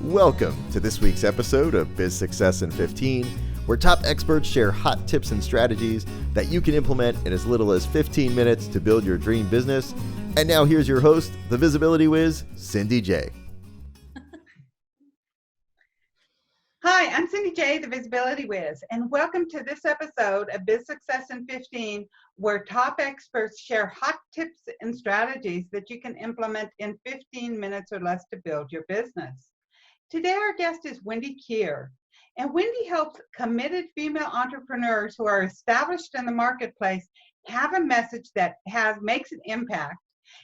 Welcome to this week's episode of Biz Success in 15, where top experts share hot tips and strategies that you can implement in as little as 15 minutes to build your dream business. And now here's your host, the Visibility Wiz, Cindy J. Hi, I'm Cindy J, the Visibility Wiz, and welcome to this episode of Biz Success in 15, where top experts share hot tips and strategies that you can implement in 15 minutes or less to build your business. Today, our guest is Wendy Kier, and Wendy helps committed female entrepreneurs who are established in the marketplace have a message that makes an impact,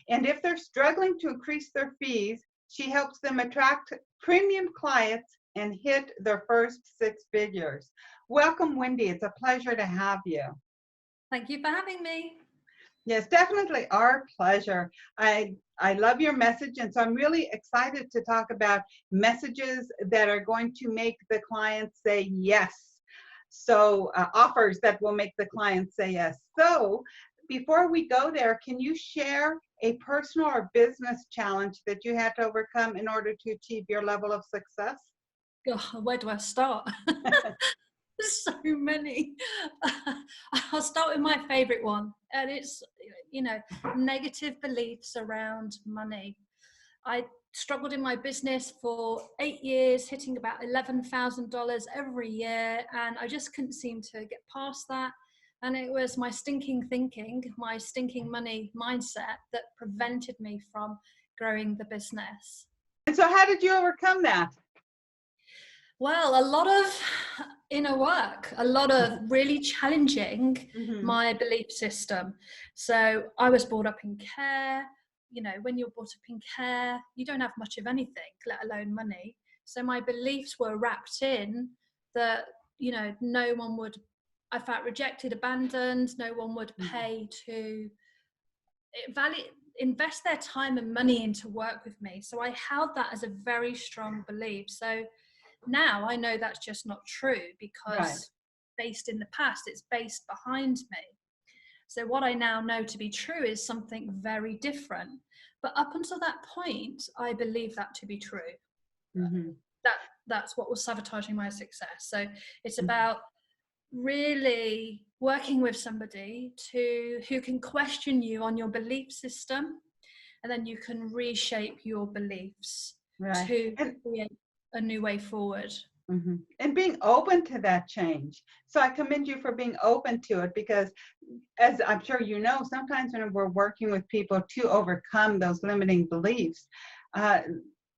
and if they're struggling to increase their fees, she helps them attract premium clients and hit their first 6 figures. Welcome, Wendy. It's a pleasure to have you. Thank you for having me. Yes, definitely our pleasure. I love your message, and so I'm really excited to talk about messages that are going to make the client say yes. So offers that will make the client say yes. So before we go there, can you share a personal or business challenge that you had to overcome in order to achieve your level of success? Oh, where do I start? There's so many. I'll start with my favorite one, and it's, negative beliefs around money. I struggled in my business for 8 years, hitting about $11,000 every year, and I just couldn't seem to get past that. And it was my stinking thinking, my stinking money mindset that prevented me from growing the business. And so how did you overcome that? Well, a lot of inner work, a lot of really challenging my belief system. So I was brought up in care. When you're brought up in care, you don't have much of anything, let alone money. So my beliefs were wrapped in that, no one would, I felt rejected, abandoned, no one would pay to invest their time and money into work with me. So I held that as a very strong belief. So now I know that's just not true, because based in the past, it's based behind me. So what I now know to be true is something very different. But up until that point, I believe that to be true. That's what was sabotaging my success. So it's about really working with somebody who can question you on your belief system, and then you can reshape your beliefs to create a new way forward. And being open to that change. So I commend you for being open to it, because as I'm sure you know, sometimes when we're working with people to overcome those limiting beliefs,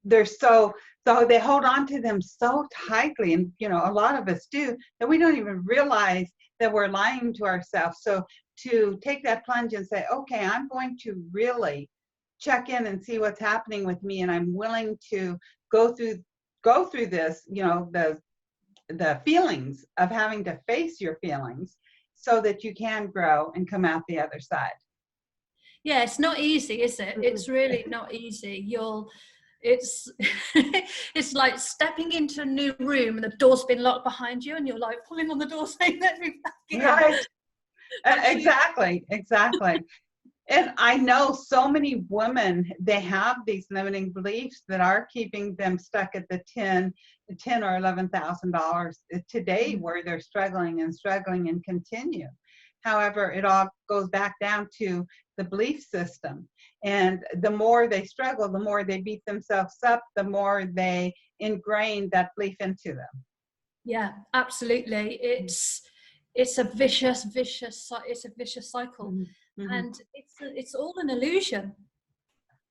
they're so they hold on to them so tightly, and a lot of us do, that we don't even realize that we're lying to ourselves. So to take that plunge and say, okay, I'm going to really check in and see what's happening with me, and I'm willing to go through this, the feelings of having to face your feelings so that you can grow and come out the other side. Yeah, it's not easy, is it? It's really not easy. It's like stepping into a new room and the door's been locked behind you, and you're like pulling on the door saying, let me back in. Right. Exactly. And I know so many women, they have these limiting beliefs that are keeping them stuck at the $10 or $11,000 today, where they're struggling and continue. However, it all goes back down to the belief system. And the more they struggle, the more they beat themselves up, the more they ingrain that belief into them. Yeah, absolutely. It's a vicious cycle. And it's all an illusion.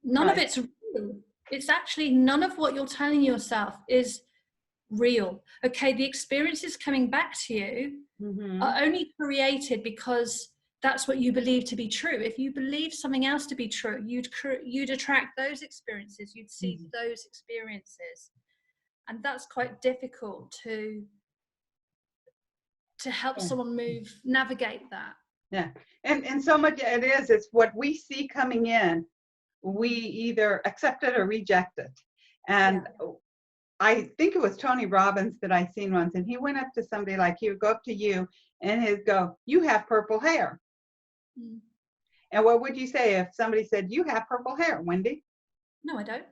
None of it's real. It's actually none of what you're telling yourself is real. Okay, the experiences coming back to you are only created because that's what you believe to be true. If you believe something else to be true, you'd attract those experiences. You'd see those experiences, and that's quite difficult to help someone navigate that. Yeah, and so much it's what we see coming in, we either accept it or reject it. And I think it was Tony Robbins that I seen once, and he went up to somebody, like he would go up to you and he'd go, you have purple hair. And what would you say if somebody said, you have purple hair, Wendy? No, I don't.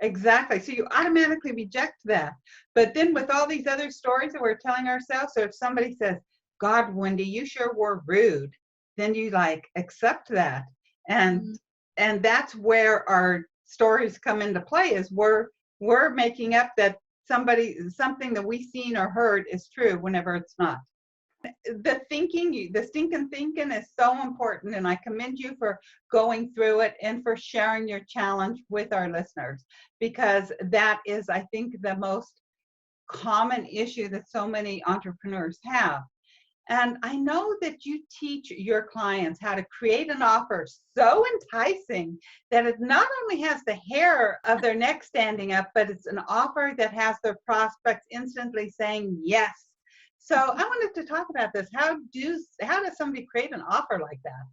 Exactly. So you automatically reject that. But then with all these other stories that we're telling ourselves, so if somebody says, God, Wendy, you sure were rude, then you like accept that. And that's where our stories come into play, is we're making up that something that we've seen or heard is true whenever it's not. The stinking thinking is so important, and I commend you for going through it and for sharing your challenge with our listeners, because that is, I think, the most common issue that so many entrepreneurs have. And I know that you teach your clients how to create an offer so enticing that it not only has the hair of their neck standing up, but it's an offer that has their prospects instantly saying yes. So I wanted to talk about this. How does somebody create an offer like that?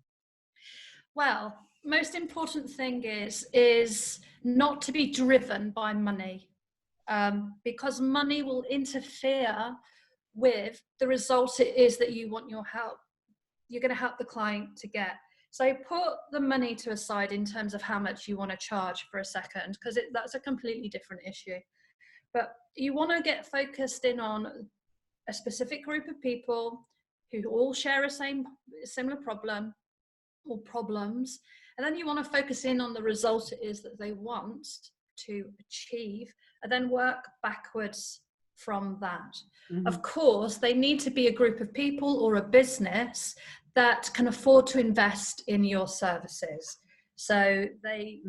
Well, most important thing is not to be driven by money, because money will interfere with the result it is that you want you're going to help the client to get. So put the money to a side in terms of how much you want to charge for a second, because that's a completely different issue. But you want to get focused in on a specific group of people who all share a similar problem or problems, and then you want to focus in on the result it is that they want to achieve, and then work backwards from that. Mm-hmm. Of course, they need to be a group of people or a business that can afford to invest in your services. So they,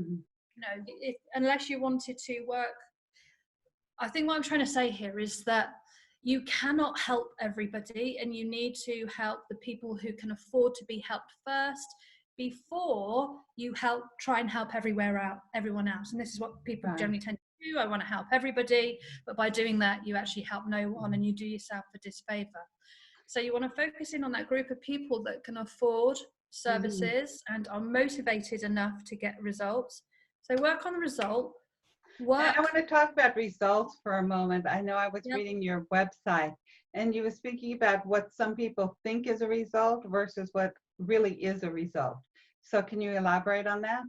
unless you wanted to work, I think what I'm trying to say here is that you cannot help everybody, and you need to help the people who can afford to be helped first before you try and help everyone else. And this is what people generally tend to do. I want to help everybody, but by doing that, you actually help no one, and you do yourself a disfavor. So you want to focus in on that group of people that can afford services and are motivated enough to get results. So work on the result. And I want to talk about results for a moment. I know I was reading your website, and you were speaking about what some people think is a result versus what really is a result. So can you elaborate on that?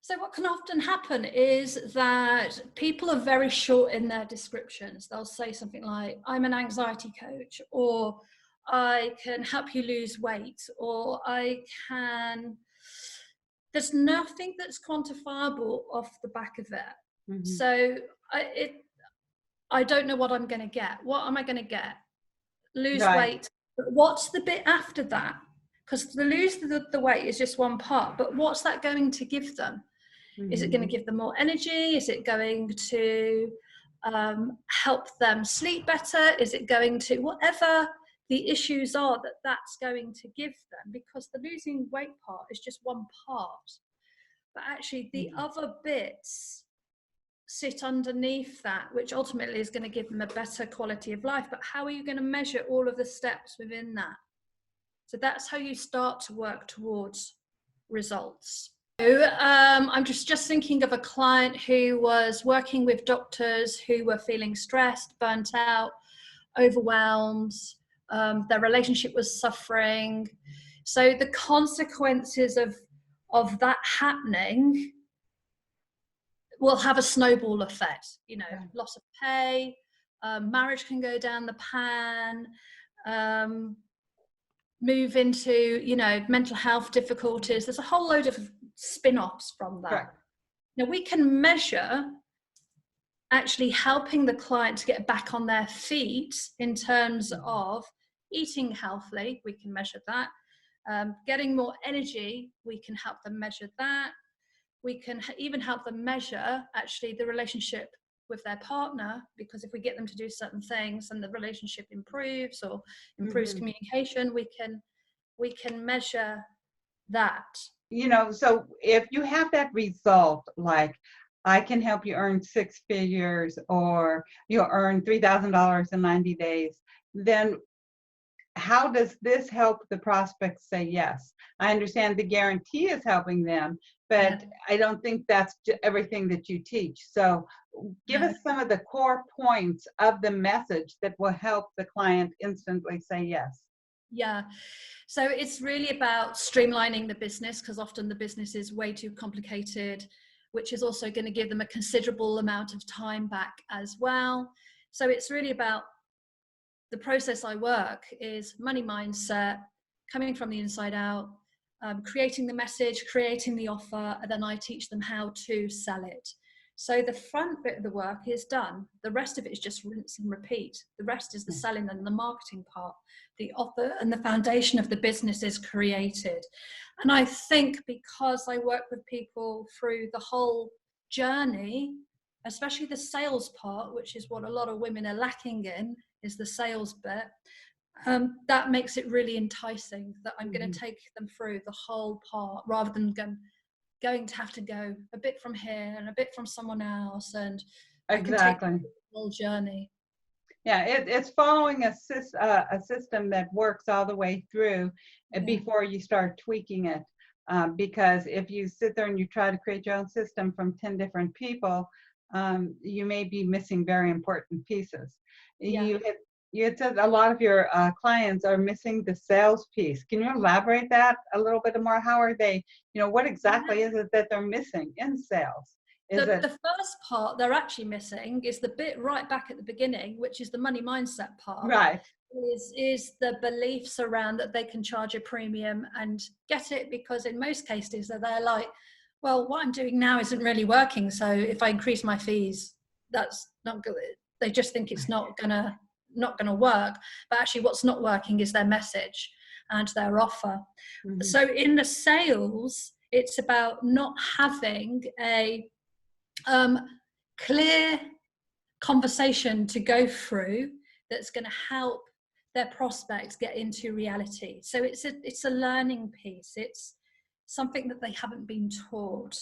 So what can often happen is that people are very short in their descriptions. They'll say something like, I'm an anxiety coach, or I can help you lose weight, or there's nothing that's quantifiable off the back of it. Mm-hmm. So I don't know what I'm going to get. What am I going to get? Lose weight. But what's the bit after that? Because the lose the weight is just one part, but what's that going to give them? Mm-hmm. Is it going to give them more energy? Is it going to help them sleep better? Is it going to, whatever the issues are that's going to give them? Because the losing weight part is just one part, but actually the other bits sit underneath that, which ultimately is going to give them a better quality of life. But how are you going to measure all of the steps within that? So that's how you start to work towards results. So, I'm just thinking of a client who was working with doctors who were feeling stressed, burnt out, overwhelmed. Their relationship was suffering. So the consequences of that happening will have a snowball effect. Loss of pay, marriage can go down the pan, move into, mental health difficulties. There's a whole load of spin-offs from that. Right. Now we can measure actually helping the client to get back on their feet in terms of eating healthily. We can measure that. Getting more energy, we can help them measure that. We can even help them measure actually the relationship with their partner, because if we get them to do certain things and the relationship improves or improves communication, we can measure that. So if you have that result, like I can help you earn 6 figures, or you'll earn $3,000 in 90 days, then how does this help the prospects say yes? I understand the guarantee is helping them, but I don't think that's everything that you teach. So give us some of the core points of the message that will help the client instantly say yes. Yeah. So it's really about streamlining the business, because often the business is way too complicated, which is also going to give them a considerable amount of time back as well. So it's really about the process I work is money mindset, coming from the inside out, creating the message, creating the offer, and then I teach them how to sell it. So the front bit of the work is done. The rest of it is just rinse and repeat. The rest is the selling and the marketing part. The offer and the foundation of the business is created. And I think because I work with people through the whole journey, especially the sales part, which is what a lot of women are lacking in, is the sales bit. That makes it really enticing that I'm going to take them through the whole part rather than going to have to go a bit from here and a bit from someone else, and Exactly. I can take the whole journey. Yeah, it's following a system that works all the way through before you start tweaking it. Because if you sit there and you try to create your own system from 10 different people, you may be missing very important pieces. Yeah. You had said a lot of your clients are missing the sales piece. Can you elaborate that a little bit more? How are they, what exactly is it that they're missing in sales? The first part they're actually missing is the bit right back at the beginning, which is the money mindset part. Right. Is the beliefs around that they can charge a premium and get it, because in most cases they're like, well, what I'm doing now isn't really working, so if I increase my fees, that's not good. They just think it's not gonna work, but actually what's not working is their message and their offer. So in the sales, it's about not having a clear conversation to go through that's going to help their prospects get into reality. So it's a learning piece. It's something that they haven't been taught.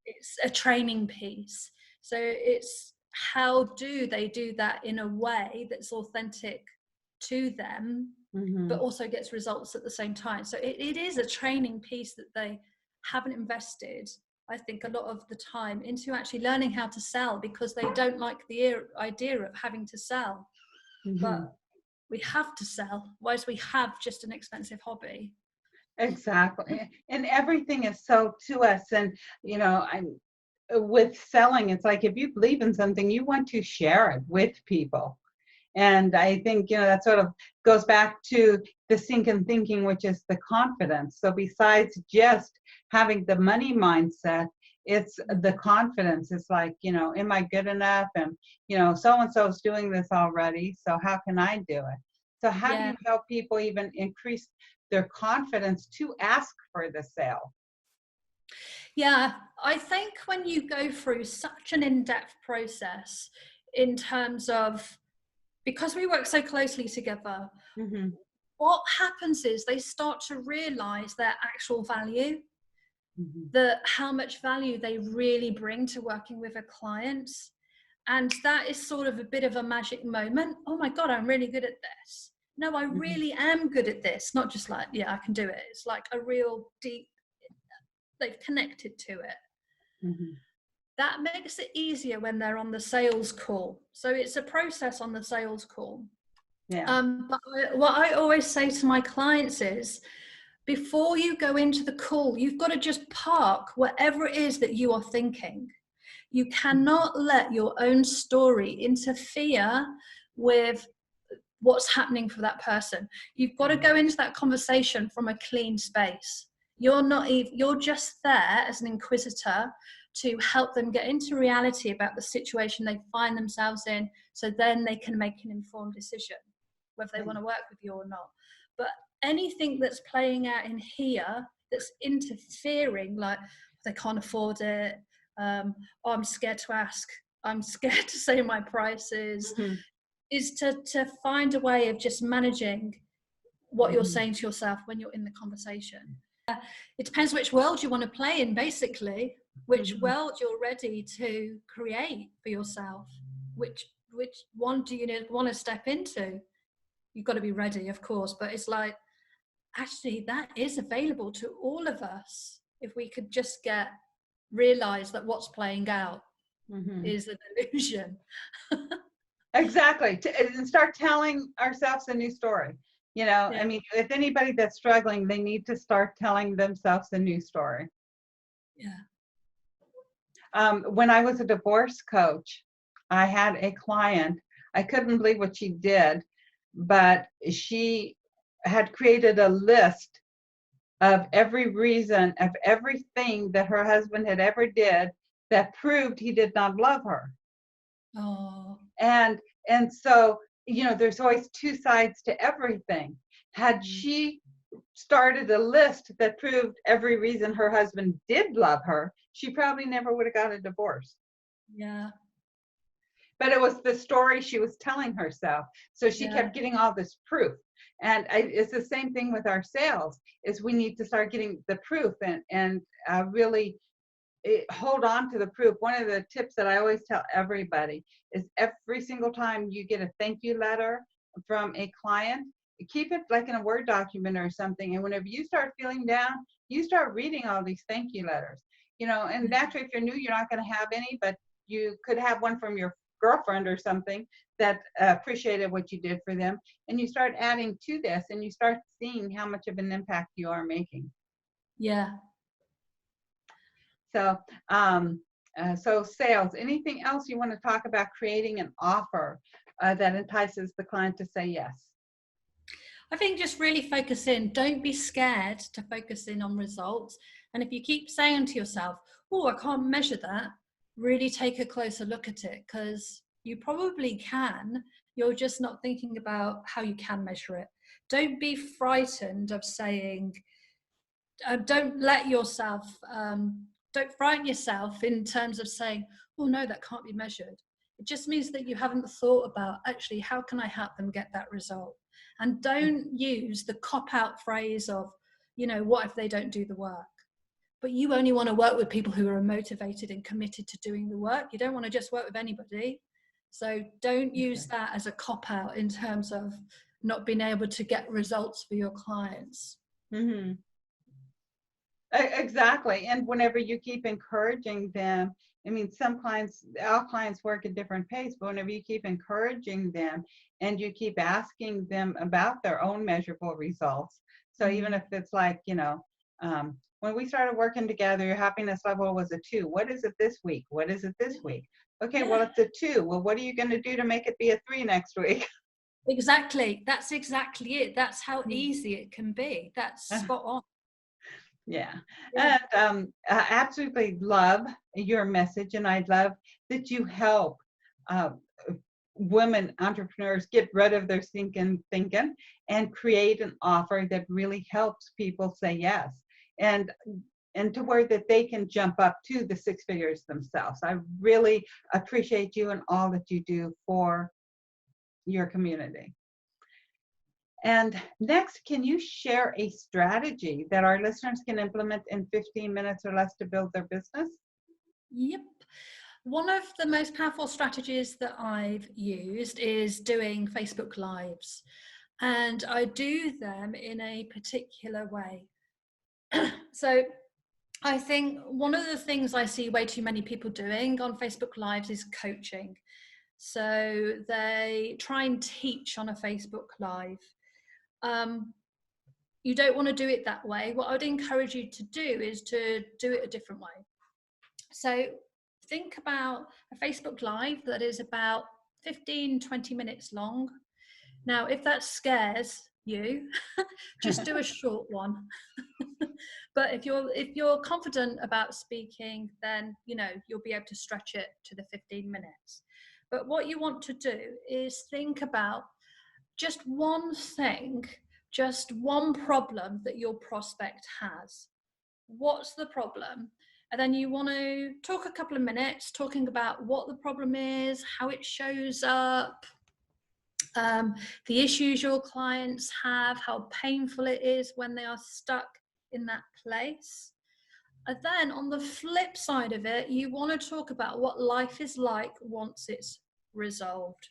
It's a training piece. So it's how do they do that in a way that's authentic to them, but also gets results at the same time. So it is a training piece that they haven't invested, I think, a lot of the time into actually learning how to sell, because they don't like the idea of having to sell. But we have to sell, whereas we have just an expensive hobby. Exactly. And everything is so to us. And, with selling, it's like if you believe in something, you want to share it with people. And I think, that sort of goes back to the thinking, which is the confidence. So besides just having the money mindset, it's the confidence. It's like, am I good enough? And, so-and-so is doing this already, so how can I do it? So how do you help people even increase their confidence to ask for the sale? Yeah, I think when you go through such an in-depth process in terms of, because we work so closely together, what happens is they start to realize their actual value, how much value they really bring to working with a client. And that is sort of a bit of a magic moment. Oh my God, I'm really good at this. No, I really am good at this. Not just like, yeah, I can do it. It's like a real deep, they've connected to it. That makes it easier when they're on the sales call. So it's a process on the sales call. But what I always say to my clients is, before you go into the call, you've got to just park whatever it is that you are thinking. You cannot let your own story interfere with what's happening for that person. You've got to go into that conversation from a clean space. You're just there as an inquisitor to help them get into reality about the situation they find themselves in, so then they can make an informed decision whether they want to work with you or not. But anything that's playing out in here that's interfering, like they can't afford it, I'm scared to ask, I'm scared to say my prices, is to find a way of just managing what you're saying to yourself when you're in the conversation. It depends which world you want to play in, basically, which world you're ready to create for yourself, which one do you want to step into. You've got to be ready, of course, but it's like, actually, that is available to all of us if we could just realize that what's playing out is an illusion. Exactly. And start telling ourselves a new story. I mean, if anybody that's struggling, they need to start telling themselves a new story. Yeah. When I was a divorce coach, I had a client. I couldn't believe what she did, but she had created a list of every reason, of everything that her husband had ever did that proved he did not love her. Oh. And so, you know, there's always two sides to everything. Had she started a list that proved every reason her husband did love her, she probably never would have got a divorce. Yeah. But it was the story she was telling herself. So she kept getting all this proof. And it's the same thing with our sales, is we need to start getting the proof and really hold on to the proof. One of the tips that I always tell everybody is every single time you get a thank you letter from a client, keep it like in a Word document or something. And whenever you start feeling down, you start reading all these thank you letters. You know, and naturally, if you're new, you're not going to have any, but you could have one from your girlfriend or something that appreciated what you did for them. And you start adding to this and you start seeing how much of an impact you are making. Yeah. So, so sales, anything else you want to talk about creating an offer that entices the client to say yes? I think just really focus in. Don't be scared to focus in on results. And if you keep saying to yourself, oh, I can't measure that, really take a closer look at it, because you probably can. You're just not thinking about how you can measure it. Don't be frightened of saying, don't frighten yourself in terms of saying, oh no, that can't be measured. It just means that you haven't thought about, actually, how can I help them get that result? And don't use the cop-out phrase of, you know, what if they don't do the work? But you only want to work with people who are motivated and committed to doing the work. You don't want to just work with anybody. So don't use that as a cop-out in terms of not being able to get results for your clients. Mm-hmm. Exactly. And whenever you keep encouraging them, I mean, our clients work at different pace, but whenever you keep encouraging them and you keep asking them about their own measurable results. So even if it's like, you know, when we started working together, your happiness level was a 2. What is it this week? What is it this week? Okay, well, it's a 2. Well, what are you going to do to make it be a 3 next week? Exactly. That's exactly it. That's how easy it can be. That's spot on. Yeah. And I absolutely love your message, and I love that you help women entrepreneurs get rid of their thinking and create an offer that really helps people say yes, and to where that they can jump up to the 6 figures themselves. I really appreciate you and all that you do for your community. And next, can you share a strategy that our listeners can implement in 15 minutes or less to build their business? Yep. One of the most powerful strategies that I've used is doing Facebook Lives. And I do them in a particular way. So I think one of the things I see way too many people doing on Facebook Lives is coaching. So they try and teach on a Facebook Live. You don't want to do it that way. What I would encourage you to do is to do it a different way. So think about a Facebook Live that is about 15-20 minutes long. Now, if that scares you, just do a short one. But if you're confident about speaking, then you know you'll be able to stretch it to the 15 minutes. But what you want to do is think about just one thing, just one problem that your prospect has. What's the problem? And then you want to talk a couple of minutes talking about what the problem is, how it shows up, the issues your clients have, how painful it is when they are stuck in that place. And then on the flip side of it, you want to talk about what life is like once it's resolved.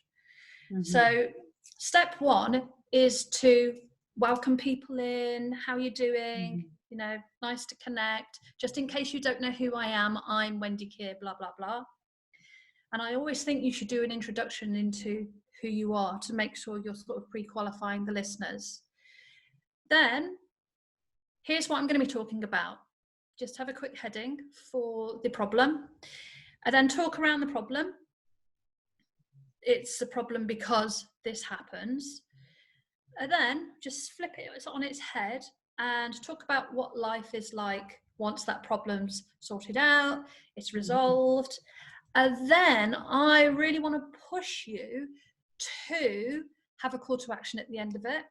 So step 1 is to welcome people in. How are you doing? You know, nice to connect. Just in case you don't know who I am, I'm Wendy Kier, blah, blah, blah. And I always think you should do an introduction into who you are to make sure you're sort of pre-qualifying the listeners. Then here's what I'm going to be talking about. just have a quick heading for the problem, and then talk around the problem. It's a problem because this happens. And then just flip it on its head and talk about what life is like once that problem's sorted out, it's resolved. And then I really want to push you to have a call to action at the end of it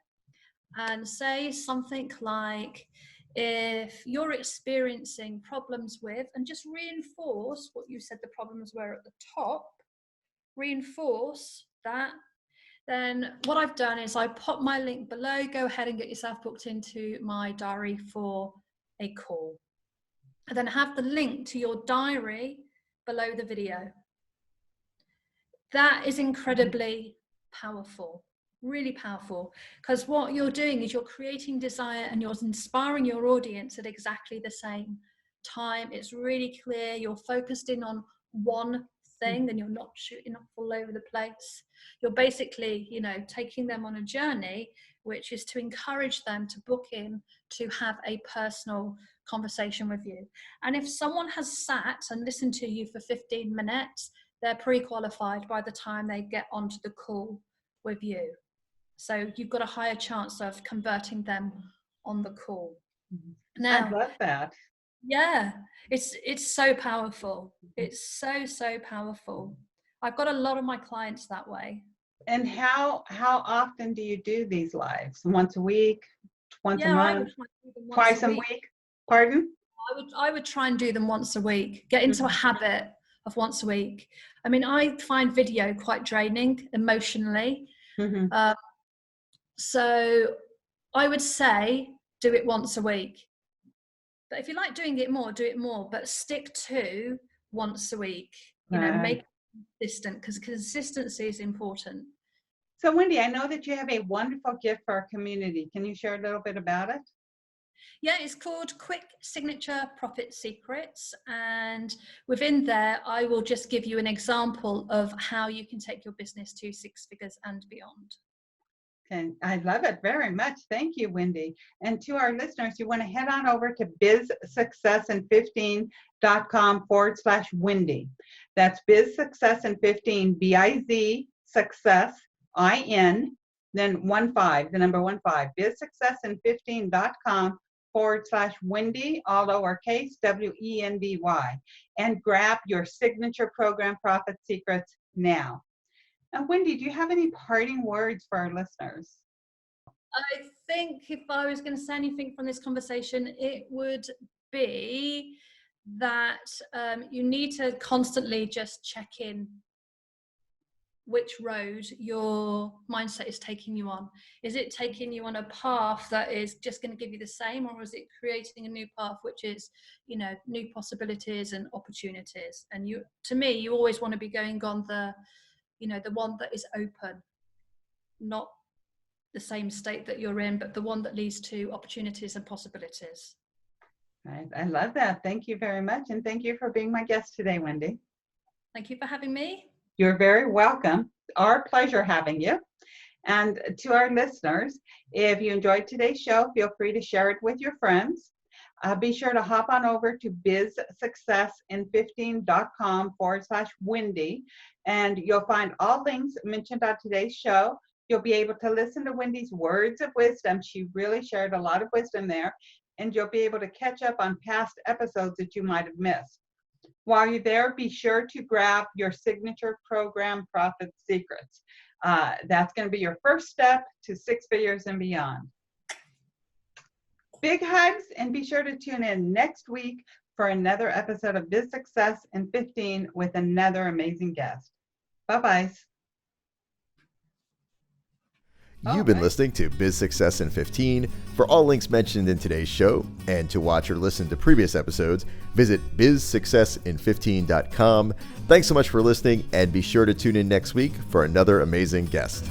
and say something like, if you're experiencing problems with, and just reinforce what you said the problems were at the top, reinforce that. Then what I've done is I pop my link below. Go ahead and get yourself booked into my diary for a call. And then have the link to your diary below the video. That is incredibly powerful, really powerful, because what you're doing is you're creating desire and you're inspiring your audience at exactly the same time. It's really clear. You're focused in on one thing and you're not shooting off all over the place. You're basically, taking them on a journey, which is to encourage them to book in to have a personal conversation with you. And if someone has sat and listened to you for 15 minutes, they're pre-qualified by the time they get onto the call with you. So you've got a higher chance of converting them on the call. Now, I love that. Yeah, it's so powerful. It's so powerful. I've got a lot of my clients that way. And how often do you do these lives? Once a week? Once a month? Twice a week? Pardon? I would try and do them once a week. Get into a habit of once a week. I mean, I find video quite draining emotionally. So I would say do it once a week. But if you like doing it more, do it more. But stick to once a week. Make it consistent, because consistency is important. So Wendy, I know that you have a wonderful gift for our community. Can you share a little bit about it? Yeah, it's called Quick Signature Profit Secrets. And within there, I will just give you an example of how you can take your business to 6 figures and beyond. Okay, I love it very much. Thank you, Wendy. And to our listeners, you want to head on over to bizsuccessin15.com/Wendy. That's bizsuccessin15, B-I-Z, success, I-N, then 15, the number 15, bizsuccessin15.com/Wendy, all lowercase, W-E-N-D-Y, and grab your signature program Profit Secrets now. And Wendy, do you have any parting words for our listeners? I think if I was going to say anything from this conversation, it would be that you need to constantly just check in which road your mindset is taking you on. Is it taking you on a path that is just going to give you the same, or is it creating a new path which is, new possibilities and opportunities? And to me, you always want to be going on the one that is open, not the same state that you're in, but the one that leads to opportunities and possibilities. Right. I love that. Thank you very much. And thank you for being my guest today, Wendy. Thank you for having me. You're very welcome. Our pleasure having you. And to our listeners, if you enjoyed today's show, feel free to share it with your friends. Be sure to hop on over to bizsuccessin15.com/Wendy, and you'll find all links mentioned on today's show. You'll be able to listen to Wendy's words of wisdom. She really shared a lot of wisdom there, and you'll be able to catch up on past episodes that you might have missed. While you're there, be sure to grab your signature program Profit Secrets. That's going to be your first step to 6 figures and beyond. Big hugs, and be sure to tune in next week for another episode of Biz Success in 15 with another amazing guest. Bye-bye. You've been listening to Biz Success in 15. For all links mentioned in today's show, and to watch or listen to previous episodes, visit bizsuccessin15.com. Thanks so much for listening, and be sure to tune in next week for another amazing guest.